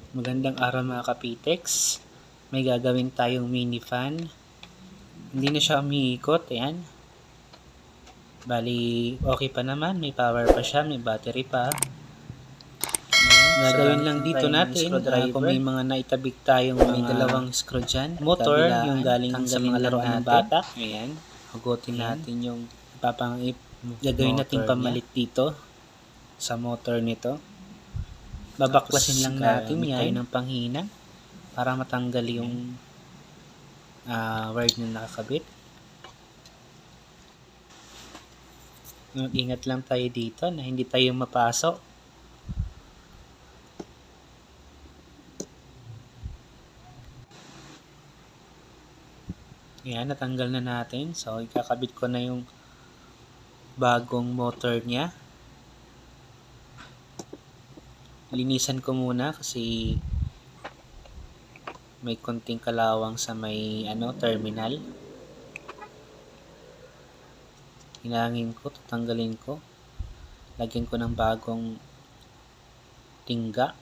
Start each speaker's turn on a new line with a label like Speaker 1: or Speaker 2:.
Speaker 1: Magandang araw mga kapitex. May gagawin tayong mini fan. Hindi na siya umiikot. Ayan. Bali, okay pa naman. May power pa siya. May battery pa. Gagawin lang dito natin kung may mga naitabik tayong may dalawang screw dyan. Motor, yung galing sa mga laruan ng bata. Ayan. Hugutin natin yung gagawin natin pamalit dito sa motor nito. Babaklasin lang natin yan ng panghina para matanggal yung wire na nakakabit. Ingat lang tayo dito na hindi tayo mapasok. Yan, natanggal na natin. So, ikakabit ko na yung bagong motor niya. Linisan ko muna kasi may konting kalawang sa may terminal. Hinangin ko, tatanggalin ko. Lagyan ko ng bagong tingga.